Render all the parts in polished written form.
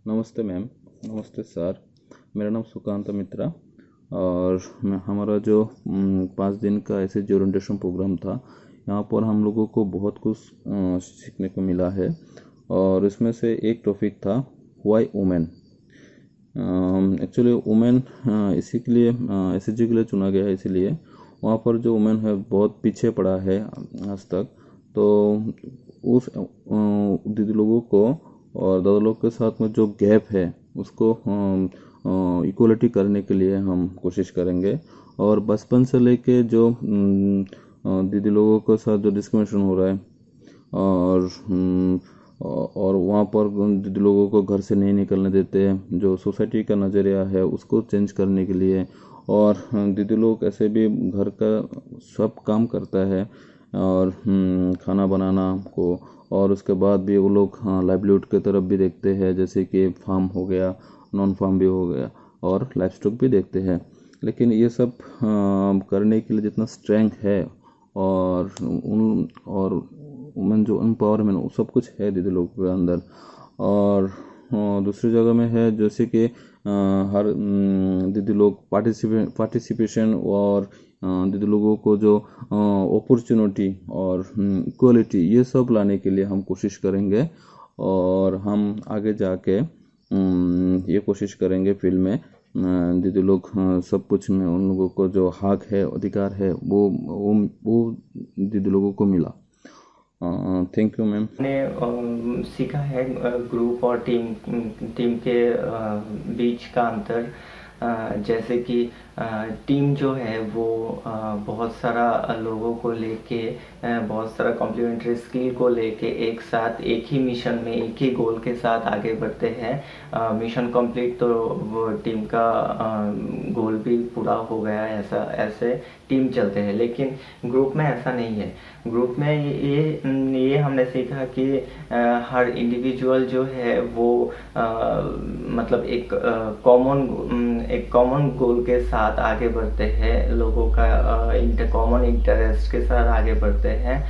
नमस्ते मैम। नमस्ते सर। मेरा नाम सुकांत मित्रा और हमारा जो 5 दिन का ऐसे जो ओरिएंटेशन प्रोग्राम था, यहाँ पर हम लोगों को बहुत कुछ सीखने को मिला है। और इसमें से एक टॉपिक था वाई वुमेन। एक्चुअली वुमेन इसी के लिए एसएचजी के लिए चुना गया है, इसीलिए वहाँ पर जो वुमेन है बहुत पीछे पड़ा है आज तक। तो उस दीदी लोगों को और दादा लोग के साथ में जो गैप है उसको इक्वलिटी करने के लिए हम कोशिश करेंगे। और बचपन से लेके जो दीदी लोगों के साथ जो डिस्क्रिमिनेशन हो रहा है और वहाँ पर दीदी लोगों को घर से नहीं निकलने देते हैं, जो सोसाइटी का नज़रिया है उसको चेंज करने के लिए। और दीदी लोग ऐसे भी घर का सब काम करता है और खाना बनाना को, और उसके बाद भी वो लोग लाइवलीहुड की तरफ भी देखते हैं, जैसे कि फार्म हो गया, नॉन फार्म भी हो गया और लाइफ स्टॉक भी देखते हैं। लेकिन ये सब करने के लिए जितना स्ट्रेंथ है और वुमेन जो एम्पावरमेंट वो सब कुछ है दीदी लोगों के अंदर। और दूसरी जगह में है जैसे कि हर दीदी लोग पार्टिसिपेशन और दीदी लोगों को जो अपॉर्चुनिटी और इक्वलिटी ये सब लाने के लिए हम कोशिश करेंगे। और हम आगे जाके ये कोशिश करेंगे फील्ड में दीदी लोग सब कुछ में उन लोगों को जो हक है अधिकार है वो दीदी लोगों को मिला। Thank you ma'am. ने सीखा है ग्रुप और टीम के बीच का अंतर। जैसे कि टीम जो है वो बहुत सारा लोगों को लेके बहुत सारा कॉम्प्लीमेंट्री स्किल को लेके एक साथ एक ही मिशन में एक ही गोल के साथ आगे बढ़ते हैं। मिशन कंप्लीट तो वो टीम का गोल भी पूरा हो गया, ऐसा ऐसे टीम चलते हैं। लेकिन ग्रुप में ऐसा नहीं है। ग्रुप में ये हमने सीखा कि हर इंडिविजुअल जो है वो मतलब एक कॉमन गोल के साथ आगे बढ़ते हैं, लोगों का कॉमन इंटरेस्ट के साथ आगे बढ़ते हैं।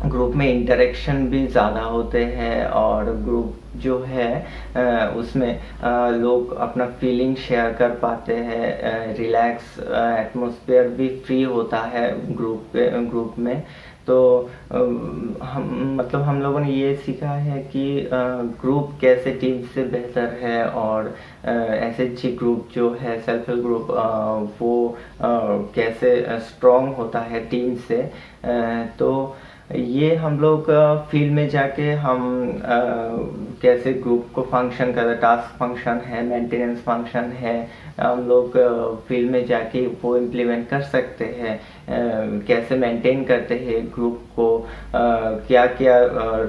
ग्रुप में इंटरेक्शन भी ज़्यादा होते हैं और ग्रुप जो है उसमें लोग अपना फीलिंग शेयर कर पाते हैं, रिलैक्स एटमॉस्फेयर भी फ्री होता है ग्रुप में। तो हम लोगों ने ये सीखा है कि ग्रुप कैसे टीम से बेहतर है और एसएचजी ग्रुप जो है सेल्फ हेल्प ग्रुप वो कैसे स्ट्रॉन्ग होता है टीम से। तो ये हम लोग फील्ड में जाके हम कैसे ग्रुप को फंक्शन कर, टास्क फंक्शन है, मेंटेनेंस फंक्शन है, हम लोग फील्ड में जाके वो इम्प्लीमेंट कर सकते हैं। कैसे मेंटेन करते हैं ग्रुप को, क्या क्या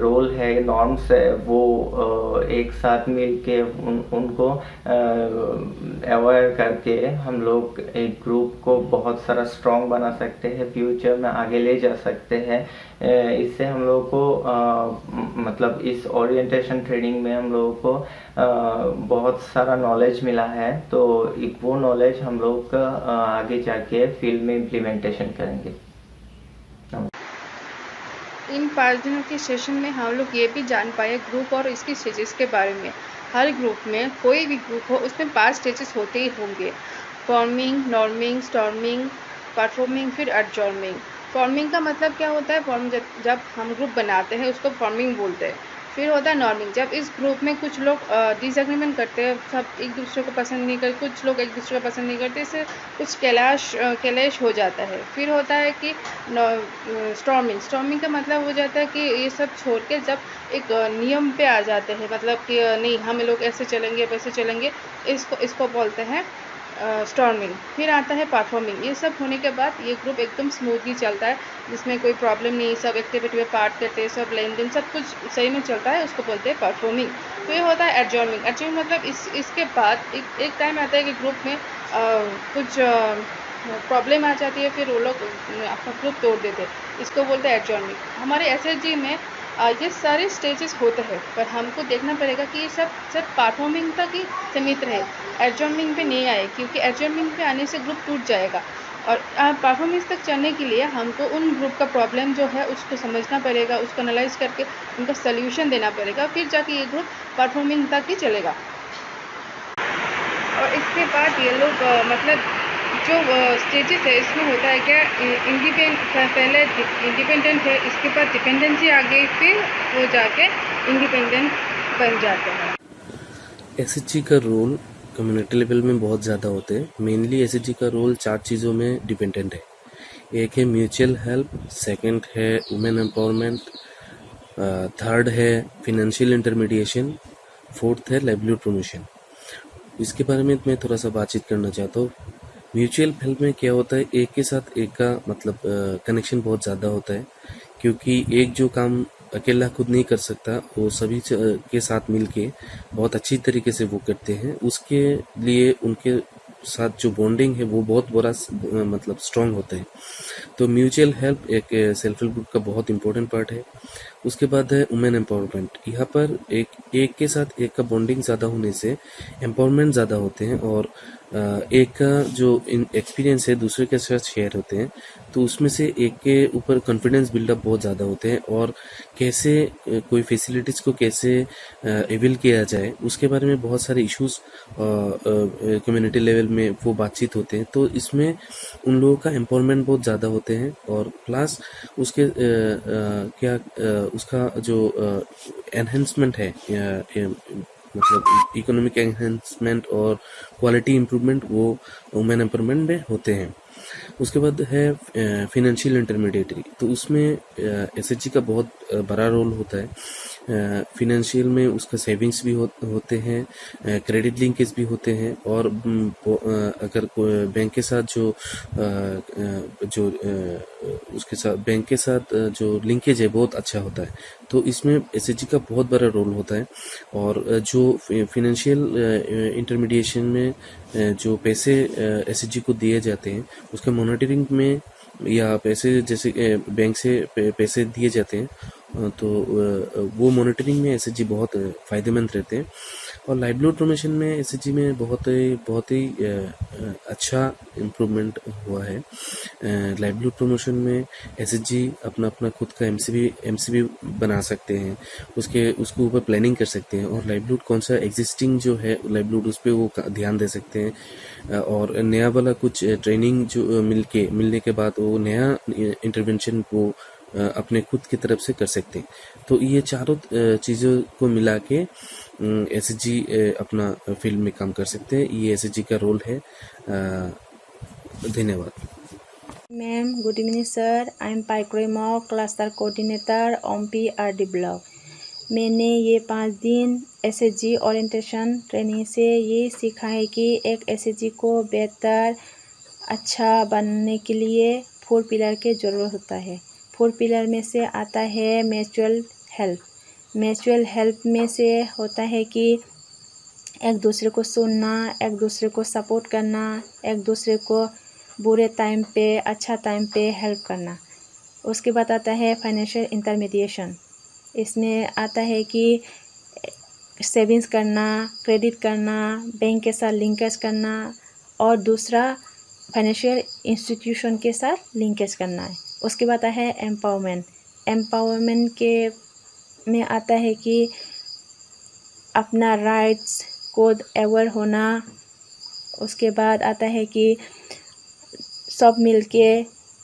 रोल है, नॉर्म्स है, वो एक साथ मिल के उनको अवेयर करके हम लोग एक ग्रुप को बहुत सारा स्ट्रॉन्ग बना सकते हैं, फ्यूचर में आगे ले जा सकते हैं। इससे हम लोगों को मतलब इस ओरिएंटेशन ट्रेनिंग में हम लोगों को बहुत सारा नॉलेज मिला है। तो वो नॉलेज हम लोग आगे जाके फील्ड में इम्प्लीमेंटेशन करेंगे। इन 5 दिनों के सेशन में हम लोग ये भी जान पाए ग्रुप और इसकी स्टेजेस के बारे में। हर ग्रुप में कोई भी ग्रुप हो उसमें 5 स्टेजेस होते ही होंगे। फॉर्मिंग, नॉर्मिंग, स्टॉर्मिंग, परफॉर्मिंग, फिर एडजॉर्मिंग। फॉर्मिंग का मतलब क्या होता है? फॉर्म जब हम ग्रुप बनाते हैं उसको फॉर्मिंग बोलते हैं। फिर होता है नॉर्मिंग, जब इस ग्रुप में कुछ लोग डिसएग्रीमेंट करते हैं, सब एक दूसरे को पसंद नहीं करते, कुछ लोग एक दूसरे को पसंद नहीं करते, इससे कुछ क्लैश हो जाता है। फिर होता है कि स्टॉर्मिंग। स्टॉर्मिंग का मतलब हो जाता है कि ये सब छोड़ के जब एक नियम पे आ जाते हैं, मतलब कि नहीं हम लोग ऐसे चलेंगे वैसे चलेंगे, इसको बोलते हैं स्टॉर्मिंग। फिर आता है परफॉर्मिंग। ये सब होने के बाद ये ग्रुप एकदम स्मूथली चलता है, जिसमें कोई प्रॉब्लम नहीं, सब एक्टिविटी में पार्ट करते हैं, सब लेन देन सब कुछ सही में चलता है, उसको बोलते हैं परफॉर्मिंग। तो ये होता है एडजॉर्मिंग। एडजॉर्मिंग मतलब इसके बाद एक टाइम आता है कि ग्रुप में कुछ प्रॉब्लम आ जाती है, फिर वो लोग अपना ग्रुप तोड़ देते हैं, इसको बोलते हैं एडजॉर्मिंग। हमारे एसएचजी में ये सारे स्टेजेस होते हैं, पर हमको देखना पड़ेगा कि ये सब परफॉर्मिंग तक ही सीमित रहे, एडजॉर्मिंग पे नहीं आए, क्योंकि एडजॉर्मिंग पे आने से ग्रुप टूट जाएगा। और परफॉर्मेंस तक चलने के लिए हमको उन ग्रुप का प्रॉब्लम जो है उसको समझना पड़ेगा, उसको एनालाइज करके उनका सल्यूशन देना पड़ेगा, फिर जाके ये ग्रुप परफॉर्मेंस तक ही चलेगा। और इसके बाद ये लोग मतलब जो स्टेजेस है इसमें होता है क्या, पहले इंडिपेंडेंट है, इसके बाद डिपेंडेंसी आ गई, फिर वो जाके इंडिपेंडेंट बन जाते हैं। एसएचजी का रोल कम्युनिटी लेवल में बहुत ज़्यादा होते हैं। मेनली एसएचजी का रोल 4 चीज़ों में डिपेंडेंट है। एक है म्यूचुअल हेल्प, सेकंड है वुमेन एम्पावरमेंट, थर्ड है फिनेंशियल इंटरमीडिएशन, फोर्थ है लाइवलीहुड प्रमोशन। इसके बारे में मैं थोड़ा सा बातचीत करना चाहता हूँ। म्यूचुअल हेल्प में क्या होता है, एक के साथ एक का मतलब कनेक्शन बहुत ज़्यादा होता है, क्योंकि एक जो काम अकेला खुद नहीं कर सकता वो सभी के साथ मिलके बहुत अच्छी तरीके से वो करते हैं। उसके लिए उनके साथ जो बॉन्डिंग है वो बहुत बड़ा मतलब स्ट्रांग होता है। तो म्यूचुअल हेल्प एक सेल्फ हेल्प ग्रुप का बहुत इंपॉर्टेंट पार्ट है। उसके बाद है वुमेन एम्पावरमेंट। यहाँ पर एक के साथ एक का बॉन्डिंग ज़्यादा होने से एम्पावरमेंट ज़्यादा होते हैं और एक का जो एक्सपीरियंस है दूसरे के साथ शेयर होते हैं, तो उसमें से एक के ऊपर कॉन्फिडेंस बिल्डअप बहुत ज़्यादा होते हैं और कैसे कोई फैसिलिटीज़ को कैसे अवेल किया जाए उसके बारे में बहुत सारे इश्यूज कम्युनिटी लेवल में वो बातचीत होते हैं। तो इसमें उन लोगों का एम्पावरमेंट बहुत ज़्यादा होते हैं और प्लस उसके उसका जो एनहेंसमेंट है मतलब इकोनॉमिक एनहेंसमेंट और क्वालिटी इम्प्रूवमेंट वो वुमेन एम्पावरमेंट में होते हैं। उसके बाद है फिनेंशियल इंटरमीडिएटरी। तो उसमें एसएचजी का बहुत बड़ा रोल होता है। फिनेंशियल में उसका सेविंग्स भी होते हैं, क्रेडिट लिंकेज भी होते हैं और अगर बैंक के साथ जो उसके साथ बैंक के साथ जो लिंकेज है बहुत अच्छा होता है। तो इसमें एसएचजी का बहुत बड़ा रोल होता है। और जो फिनेंशियल इंटरमीडिएशन में जो पैसे एसएचजी को दिए जाते हैं उसके मॉनिटरिंग में या पैसे जैसे बैंक से पैसे दिए जाते हैं तो वो मॉनिटरिंग में एसएचजी बहुत फ़ायदेमंद रहते हैं। और लाइवलीहुड प्रमोशन में एसएचजी में बहुत ही अच्छा इम्प्रूवमेंट हुआ है। लाइवलीहुड प्रमोशन में एसएचजी अपना खुद का एमसीबी बना सकते हैं, उसके ऊपर प्लानिंग कर सकते हैं और लाइवलीहुड कौन सा एग्जिस्टिंग जो है लाइवलीहुड उस पर वो ध्यान दे सकते हैं और नया वाला कुछ ट्रेनिंग जो मिलने के बाद वो नया इंटरवेंशन वो अपने खुद की तरफ से कर सकते हैं। तो ये चारों चीज़ों को मिला के एसएचजी अपना फील्ड में काम कर सकते हैं। ये एसएचजी का रोल है। धन्यवाद। Ma'am, good evening sir. I am पाइक्रेमो क्लस्टर कोऑर्डिनेटर ओमपी आरडी ब्लॉक। मैंने ये 5 दिन एसएचजी ओरिएंटेशन ट्रेनिंग से ये सीखा है कि एक एसएचजी को बेहतर अच्छा बनने के लिए 4 पिलर की ज़रूरत होता है। 4 पिलर में से आता है म्यूचुअल हेल्प। म्यूचुअल हेल्प में से होता है कि एक दूसरे को सुनना, एक दूसरे को सपोर्ट करना, एक दूसरे को बुरे टाइम पे अच्छा टाइम पे हेल्प करना। उसके बाद आता है फाइनेंशियल इंटरमीडिएशन। इसमें आता है कि सेविंग्स करना, क्रेडिट करना, बैंक के साथ लिंकेज करना और दूसरा फाइनेंशियल इंस्टीट्यूशन के साथ लिंकेज करना है। उसके बाद आता है एम्पावरमेंट। एम्पावरमेंट के में आता है कि अपना राइट्स को अवेयर होना। उसके बाद आता है कि सब मिलके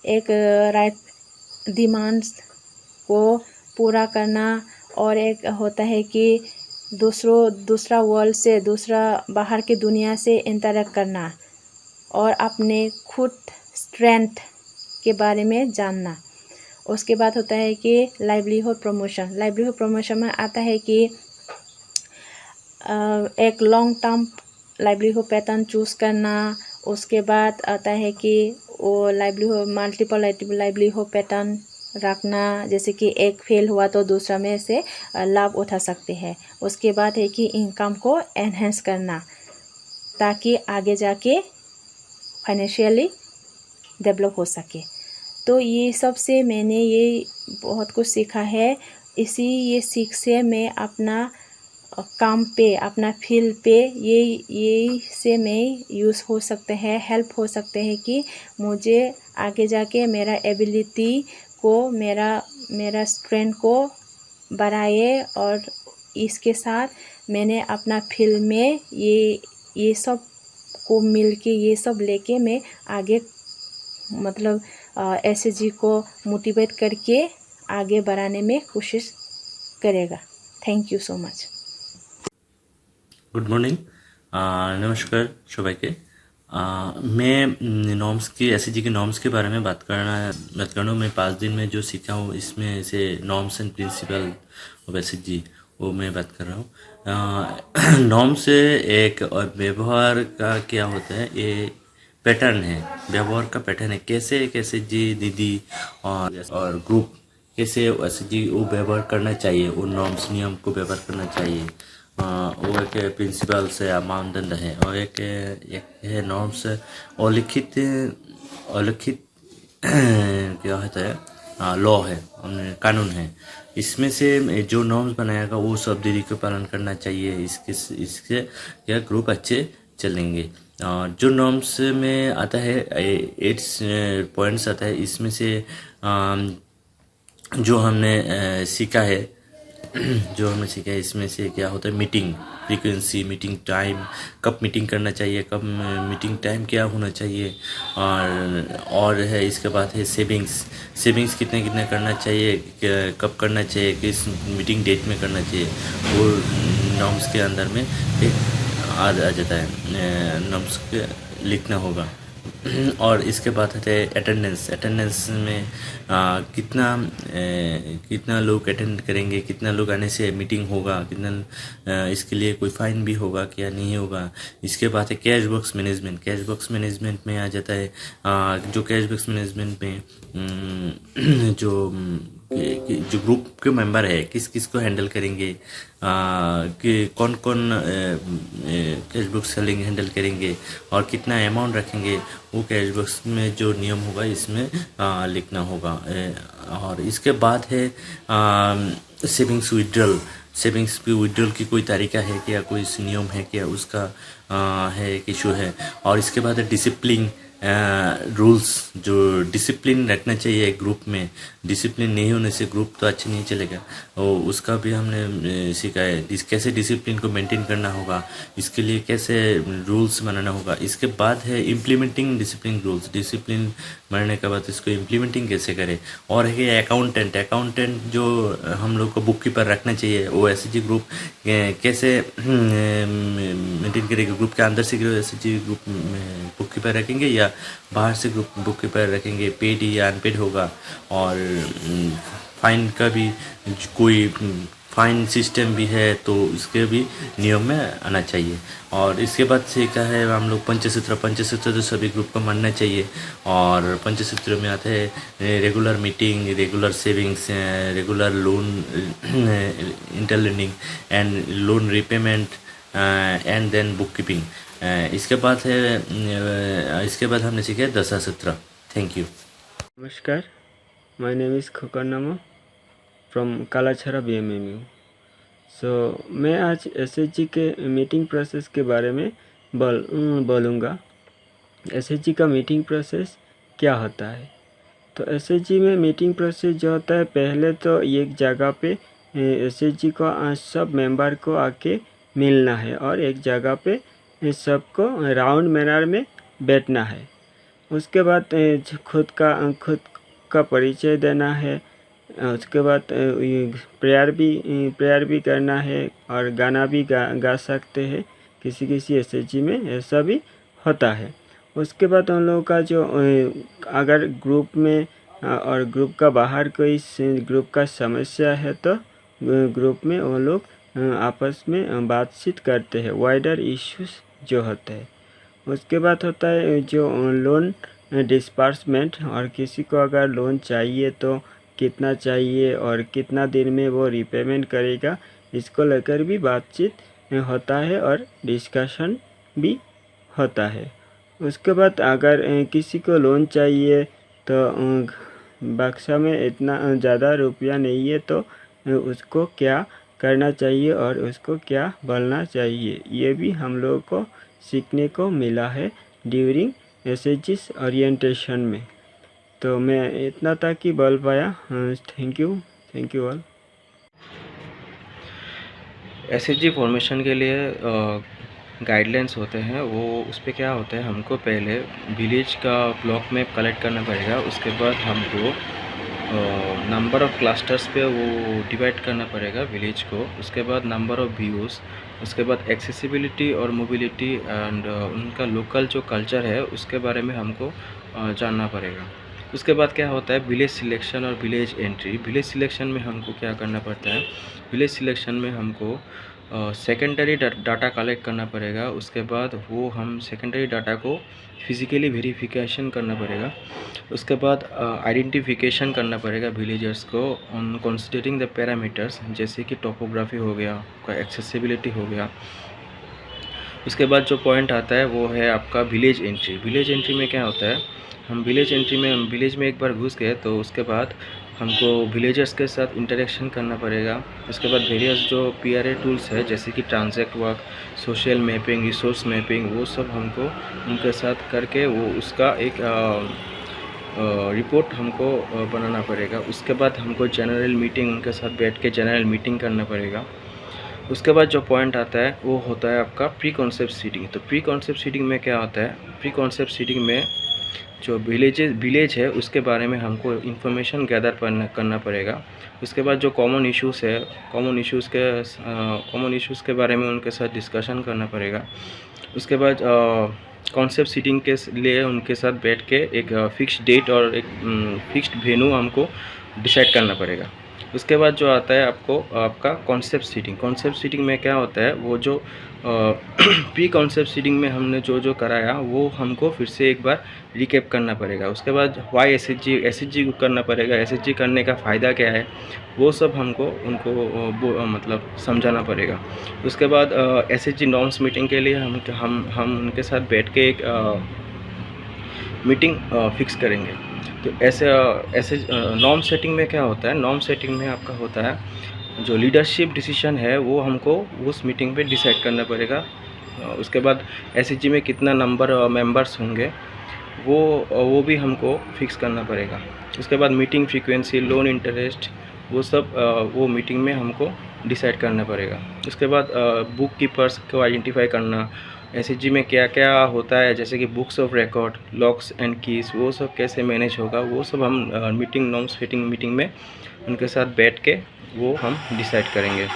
एक राइट डिमांड्स को पूरा करना और एक होता है कि दूसरा वर्ल्ड से दूसरा बाहर की दुनिया से इंटरेक्ट करना और अपने खुद स्ट्रेंथ के बारे में जानना। उसके बाद होता है कि लाइवलीहुड प्रमोशन। लाइवलीहुड प्रमोशन में आता है कि एक long term livelihood pattern choose करना। उसके बाद आता है कि वो लाइवलीहुड मल्टीपल लाइवलीहुड पैटर्न रखना, जैसे कि एक फेल हुआ तो दूसरा में से लाभ उठा सकते हैं। उसके बाद है कि इनकम को एनहेंस करना ताकि आगे जाके फाइनेंशियली डेवलप हो सके। तो ये सब से मैंने ये बहुत कुछ सीखा है। ये सीख से मैं अपना काम पे, अपना फील्ड पे ये से मैं यूज़ हो सकते हैं, हेल्प हो सकते हैं कि मुझे आगे जाके मेरा एबिलिटी को, मेरा स्ट्रेंथ को बढ़ाए। और इसके साथ मैंने अपना फील्ड में ये सब को मिलके, ये सब लेके मैं आगे मतलब एसएचजी को मोटिवेट करके आगे बढ़ाने में कोशिश करेगा। Thank you so much. Good morning, नमस्कार सबाइके। मैं नॉर्म्स की, एसएचजी के नॉर्म्स के बारे में बात करना मैं 5 दिन में जो सीखा हूँ इसमें से norms and principle of SHG वो मैं बात कर रहा हूँ। नॉर्म्स से एक और व्यवहार का क्या होता है, ये पैटर्न है, व्यवहार का पैटर्न है, कैसे एसएचजी दीदी और ग्रुप कैसे एसएचजी वो व्यवहार करना चाहिए, वो नॉर्म्स नियम को व्यवहार करना चाहिए। वो एक प्रिंसिपल से मानदंड है और एक है नॉर्म्स और लिखित क्या होता है, लॉ है, कानून है। इसमें से जो नॉर्म्स बनाएगा वो सब दीदी को पालन करना चाहिए, इसके क्या ग्रुप अच्छे चलेंगे। जो नॉर्म्स में आता है 8 पॉइंट्स आता है, इसमें से जो हमने सीखा है इसमें से क्या होता है, मीटिंग फ्रीक्वेंसी, मीटिंग टाइम, कब मीटिंग करना चाहिए, कब मीटिंग टाइम क्या होना चाहिए, और है इसके बाद है सेविंग्स कितने करना चाहिए, कब करना चाहिए, किस मीटिंग डेट में करना चाहिए, वो नॉर्म्स के अंदर में एक आ जाता है, नॉर्म्स लिखना होगा। और इसके बाद है अटेंडेंस में कितना लोग अटेंड करेंगे, कितना लोग आने से मीटिंग होगा, कितना इसके लिए कोई फाइन भी होगा क्या नहीं होगा। इसके बाद है कैश बॉक्स मैनेजमेंट में आ जाता है, जो कैश बॉक्स मैनेजमेंट में जो ग्रुप के मेंबर है किस को हैंडल करेंगे, कि कौन कैश बॉक्स हैंडल करेंगे और कितना अमाउंट रखेंगे, वो कैश बॉक्स में जो नियम होगा इसमें लिखना होगा। और इसके बाद है सेविंग्स विड्रॉल की कोई तरीका है क्या, कोई नियम है क्या, उसका है एक इशू है। और इसके बाद है डिसिप्लिन रूल्स, जो डिसिप्लिन रखना चाहिए ग्रुप में, डिसिप्लिन नहीं होने से ग्रुप तो अच्छा नहीं चलेगा, और उसका भी हमने सीखा है, कैसे डिसिप्लिन को मेंटेन करना होगा, इसके लिए कैसे रूल्स बनाना होगा। इसके बाद है इम्प्लीमेंटिंग डिसिप्लिन रूल्स, डिसिप्लिन बनने के बाद इसको इम्प्लीमेंटिंग कैसे करें। और है अकाउंटेंट जो हम लोग को बुक कीपर रखना चाहिए, वो एसएचजी ग्रुप कैसे मेंटेन करेगा, ग्रुप के अंदर से एसएचजी ग्रुप बुक कीपर रखेंगे या बाहर से ग्रुप बुक कीपर रखेंगे, पेड या अनपेड होगा। और फाइन का भी कोई फाइन सिस्टम भी है, तो इसके भी नियम में आना चाहिए। और इसके बाद सीखा है हम लोग पंचसूत्र तो सभी ग्रुप को मानना चाहिए। और पंचसूत्र में आता है regular meeting, regular savings, regular loan interlearning and loan repayment and then book keeping. इसके बाद हमने सीखा दशा सूत्र। Thank you. नमस्कार, माय नेम इज़ खोकरनामा फ्रॉम कालाछारा BMMU। मैं आज एसएचजी के मीटिंग प्रोसेस के बारे में बोलूँगा। एसएचजी का मीटिंग प्रोसेस क्या होता है। तो एसएचजी में मीटिंग प्रोसेस जो होता है, पहले तो एक जगह पे एसएचजी को सब मेंबर को आके मिलना है और एक जगह पे सबको राउंड मैनर में बैठना है। उसके बाद खुद का परिचय देना है। उसके बाद प्रेयर भी करना है और गाना भी गा सकते हैं। किसी एसएचजी में ऐसा भी होता है। उसके बाद उन लोगों का जो अगर ग्रुप में और ग्रुप का बाहर कोई ग्रुप का समस्या है, तो ग्रुप में वो लोग आपस में बातचीत करते हैं, वाइडर इश्यूज जो होते हैं। उसके बाद होता है जो लोन डिस्बर्समेंट, और किसी को अगर लोन चाहिए तो कितना चाहिए और कितना दिन में वो रिपेमेंट करेगा, इसको लेकर भी बातचीत होता है और डिस्कशन भी होता है। उसके बाद अगर किसी को लोन चाहिए तो बक्सा में इतना ज़्यादा रुपया नहीं है, तो उसको क्या करना चाहिए और उसको क्या बोलना चाहिए, ये भी हम लोगों को सीखने को मिला है ड्यूरिंग SHG's ओरिएंटेशन में। तो मैं इतना तक ही बोल पाया। Thank you all. SHG formation के लिए गाइडलाइंस होते हैं, वो उस पर क्या होता है, हमको पहले विलेज का ब्लॉक मैप कलेक्ट करना पड़ेगा। उसके बाद हमको नंबर ऑफ़ क्लस्टर्स पे वो डिवाइड करना पड़ेगा विलेज को। उसके बाद नंबर ऑफ़ व्यूज़, उसके बाद एक्सेसिबिलिटी और मोबिलिटी एंड उनका लोकल जो कल्चर है उसके बारे में हमको जानना पड़ेगा। उसके बाद क्या होता है, विलेज सिलेक्शन और विलेज एंट्री। विलेज सिलेक्शन में हमको क्या करना पड़ता है, विलेज सिलेक्शन में हमको सेकेंडरी डाटा कलेक्ट करना पड़ेगा। उसके बाद वो हम सेकेंडरी डाटा को फिज़िकली वेरिफिकेशन करना पड़ेगा। उसके बाद आइडेंटिफिकेशन करना पड़ेगा विलेजर्स को ऑन कंसीडरिंग द पैरामीटर्स, जैसे कि टोपोग्राफी हो गया, एक्सेसिबिलिटी हो गया। उसके बाद जो पॉइंट आता है वो है आपका विलेज एंट्री। विलेज एंट्री में क्या होता है, हम विलेज एंट्री में हम विलेज में एक बार घुस गए तो उसके बाद हमको विलेजर्स के साथ इंटरेक्शन करना पड़ेगा। उसके बाद वेरियस जो PRA टूल्स है जैसे कि transact work, social mapping, resource mapping, वो सब हमको उनके साथ करके वो उसका एक रिपोर्ट हमको बनाना पड़ेगा। उसके बाद हमको जनरल मीटिंग उनके साथ बैठ के जनरल मीटिंग करना पड़ेगा। उसके बाद जो पॉइंट आता है वो होता है आपका प्री कॉन्सेप्ट सीडिंग। तो प्री कॉन्सेप्ट सीडिंग में क्या होता है, प्री कॉन्सेप्ट सीडिंग में जो विलेज है उसके बारे में हमको इन्फॉर्मेशन गैदर करना पड़ेगा। उसके बाद जो कॉमन इश्यूज़ है, कॉमन इश्यूज़ के बारे में उनके साथ डिस्कशन करना पड़ेगा। उसके बाद कॉन्सेप्ट सीटिंग के लिए उनके साथ बैठ के एक फिक्स्ड डेट और एक फिक्स्ड वेन्यू हमको डिसाइड करना पड़ेगा। उसके बाद जो आता है आपका कॉन्सेप्ट सीटिंग। कॉन्सेप्ट सीटिंग में क्या होता है, वो जो प्री कॉन्सेप्ट सीटिंग में हमने जो कराया वो हमको फिर से एक बार रिकैप करना पड़ेगा। उसके बाद वाई SHG करना पड़ेगा, SHG करने का फ़ायदा क्या है, वो सब हमको उनको मतलब समझाना पड़ेगा। उसके बाद SHG नॉर्म्स मीटिंग के लिए हम उनके साथ बैठ के एक मीटिंग फिक्स करेंगे। तो ऐसे नॉर्म सेटिंग में क्या होता है, नॉर्म सेटिंग में आपका होता है जो लीडरशिप डिसीजन है वो हमको उस मीटिंग पे डिसाइड करना पड़ेगा। उसके बाद SHG में कितना नंबर मेंबर्स होंगे वो भी हमको फिक्स करना पड़ेगा। उसके बाद मीटिंग फ्रीक्वेंसी, लोन इंटरेस्ट, वो सब वो मीटिंग में हमको डिसाइड करना पड़ेगा। उसके बाद बुक कीपर्स को आइडेंटिफाई करना, SHG में क्या क्या होता है, जैसे कि books of record, locks and keys, वो सब कैसे मैनेज होगा, वो सब हम मीटिंग नॉर्म सेटिंग मीटिंग में उनके साथ बैठ के वो हम डिसाइड करेंगे।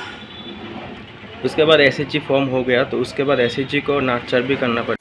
उसके बाद SHG फॉर्म हो गया तो उसके बाद SHG को नार्चर भी करना पड़ेगा।